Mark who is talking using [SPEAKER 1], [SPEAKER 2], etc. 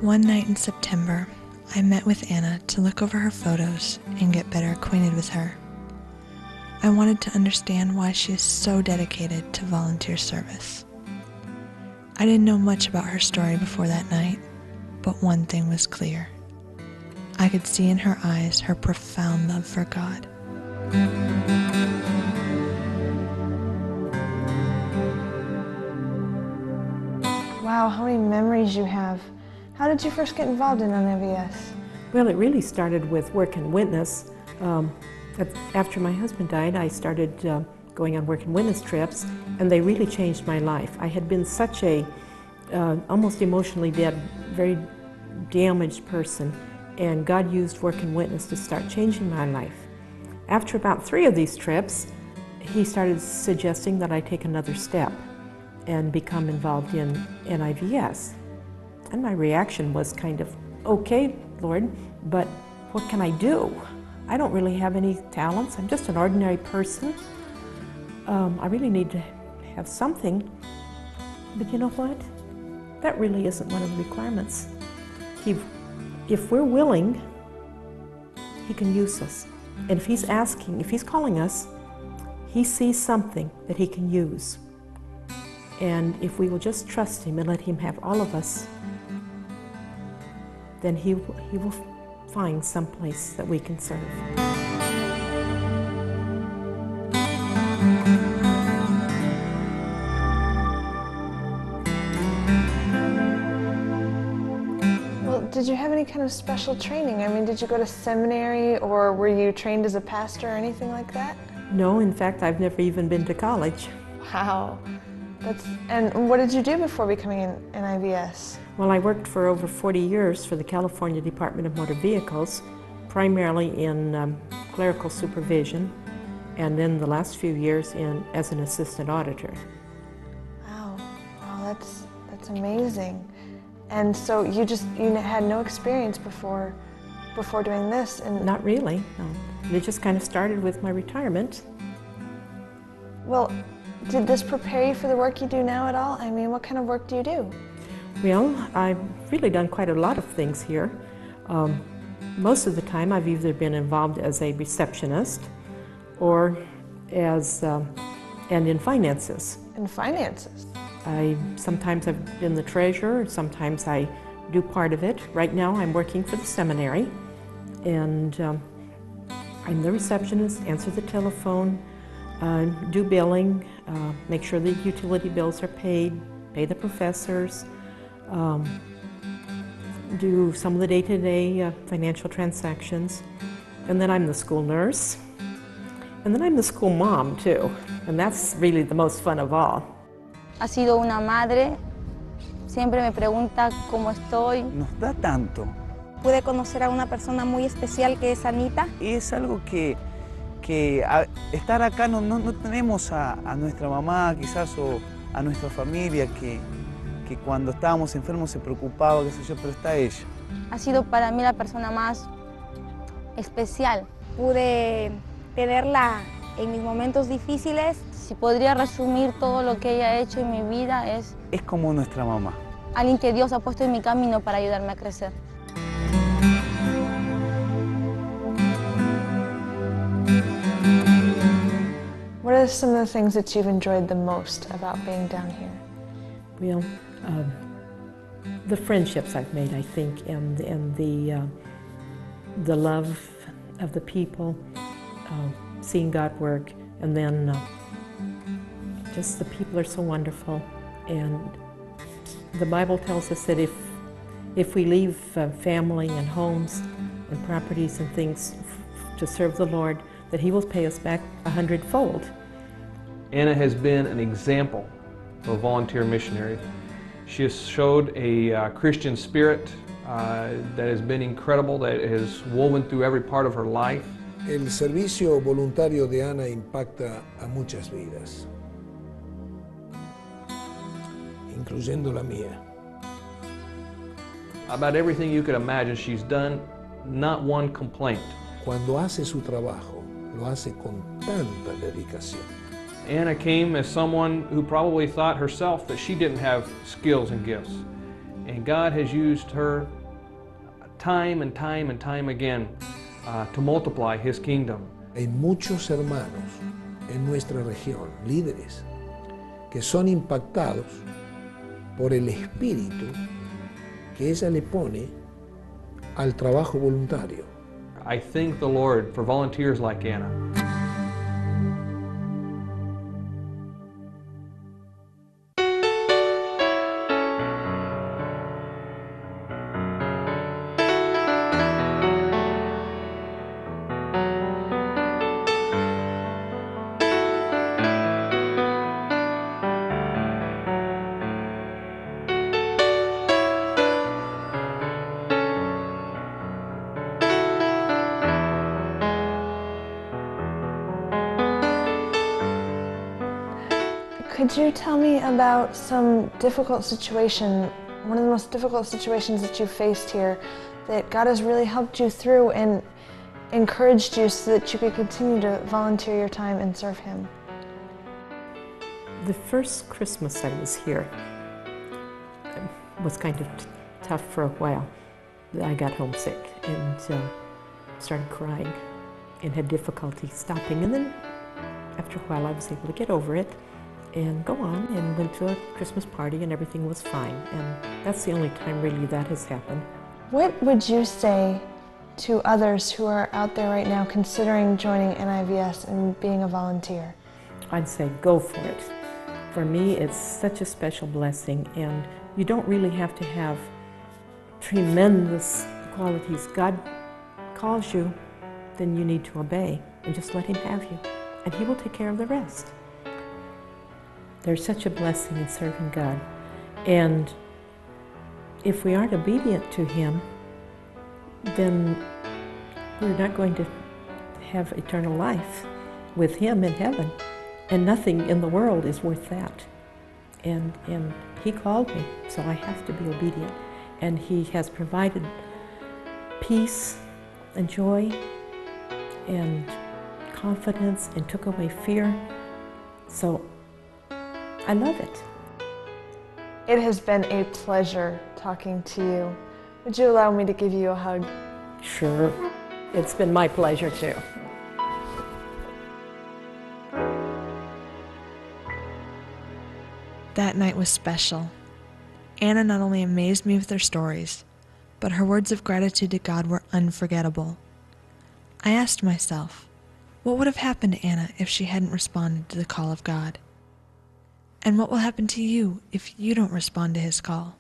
[SPEAKER 1] One night in September, I met with Anna to look over her photos and get better acquainted with her. I wanted to understand why she is so dedicated to volunteer service. I didn't know much about her story before that night, but one thing was clear. I could see in her eyes her profound love for God. Wow, how many memories you have. How did you first get involved in NIVS?
[SPEAKER 2] Well, it really started with Work and Witness. After my husband died, I started going on Work and Witness trips, and they really changed my life. I had been such a almost emotionally dead, very damaged person, and God used Work and Witness to start changing my life. After about 3 of these trips, he started suggesting that I take another step and become involved in NIVS. And my reaction was kind of, okay, Lord, but what can I do? I don't really have any talents. I'm just an ordinary person. I really need to have something. But you know what? That really isn't one of the requirements. If we're willing, He can use us. And if He's asking, if He's calling us, He sees something that He can use. And if we will just trust Him and let Him have all of us, then He will find some place that we can serve.
[SPEAKER 1] Well, did you have any kind of special training? I mean, did you go to seminary, or were you trained as a pastor or anything like that?
[SPEAKER 2] No, in fact, I've never even been to college.
[SPEAKER 1] Wow. And what did you do before becoming an NIVS?
[SPEAKER 2] Well, I worked for over 40 years for the California Department of Motor Vehicles, primarily in clerical supervision, and then the last few years as an assistant auditor.
[SPEAKER 1] Wow, that's amazing. And so you had no experience before doing this?
[SPEAKER 2] Not really, no. It just kind of started with my retirement.
[SPEAKER 1] Well, did this prepare you for the work you do now at all? I mean, what kind of work do you do?
[SPEAKER 2] Well, I've really done quite a lot of things here. Most of the time I've either been involved as a receptionist or and in finances.
[SPEAKER 1] In finances?
[SPEAKER 2] Sometimes I've been the treasurer, sometimes I do part of it. Right now I'm working for the seminary, and I'm the receptionist, answer the telephone, do billing, make sure the utility bills are paid, pay the professors, do some of the day-to-day financial transactions. And then I'm the school nurse. And then I'm the school mom too. And that's really the most fun of all.
[SPEAKER 3] Ha sido una madre, siempre me pregunta cómo estoy.
[SPEAKER 4] Nos da tanto.
[SPEAKER 3] Pude conocer a una persona muy especial que es Anita.
[SPEAKER 4] Es algo que estar acá no tenemos a nuestra mamá quizás o a nuestra familia que cuando estábamos enfermos se preocupaba, qué sé yo, pero está ella.
[SPEAKER 3] Ha sido para mí la persona más especial. Pude tenerla en mis momentos difíciles. Si podría resumir todo lo que ella ha hecho en mi vida es
[SPEAKER 4] como nuestra mamá.
[SPEAKER 3] Alguien que Dios ha puesto en mi camino para ayudarme a crecer.
[SPEAKER 1] What are some of the things that you've enjoyed the most about being down here?
[SPEAKER 2] Well, the friendships I've made, I think, and the love of the people, seeing God work, and then just the people are so wonderful. And the Bible tells us that if we leave family and homes and properties and things to serve the Lord, that He will pay us back 100-fold.
[SPEAKER 5] Anna has been an example of a volunteer missionary. She has showed a Christian spirit that has been incredible, that has woven through every part of her life.
[SPEAKER 6] El servicio voluntario de Ana impacta a muchas vidas, incluyendo la mía.
[SPEAKER 5] About everything you could imagine she's done, not one complaint.
[SPEAKER 6] Cuando hace su trabajo, lo hace con tanta dedicación.
[SPEAKER 5] Anna came as someone who probably thought herself that she didn't have skills and gifts. And God has used her time and time and time again to multiply His kingdom.
[SPEAKER 6] Hay muchos hermanos en nuestra región, líderes, que son impactados por el espíritu que ella le pone al trabajo voluntario.
[SPEAKER 5] I thank the Lord for volunteers like Anna.
[SPEAKER 1] Could you tell me about some difficult situation, one of the most difficult situations that you faced here, that God has really helped you through and encouraged you so that you could continue to volunteer your time and serve Him?
[SPEAKER 2] The first Christmas I was here was kind of tough for a while. I got homesick and started crying and had difficulty stopping. And then after a while I was able to get over it and go on and went to a Christmas party and everything was fine. And that's the only time really that has happened.
[SPEAKER 1] What would you say to others who are out there right now considering joining NIVS and being a volunteer?
[SPEAKER 2] I'd say go for it. For me, it's such a special blessing, and you don't really have to have tremendous qualities. God calls you, then you need to obey and just let Him have you, and He will take care of the rest. There's such a blessing in serving God, and if we aren't obedient to Him, then we're not going to have eternal life with Him in heaven, and nothing in the world is worth that. And He called me, so I have to be obedient, and He has provided peace and joy and confidence and took away fear, so I love it.
[SPEAKER 1] It has been a pleasure talking to you. Would you allow me to give you a hug?
[SPEAKER 2] Sure. It's been my pleasure too.
[SPEAKER 1] That night was special. Anna not only amazed me with her stories, but her words of gratitude to God were unforgettable. I asked myself, what would have happened to Anna if she hadn't responded to the call of God? And what will happen to you if you don't respond to His call?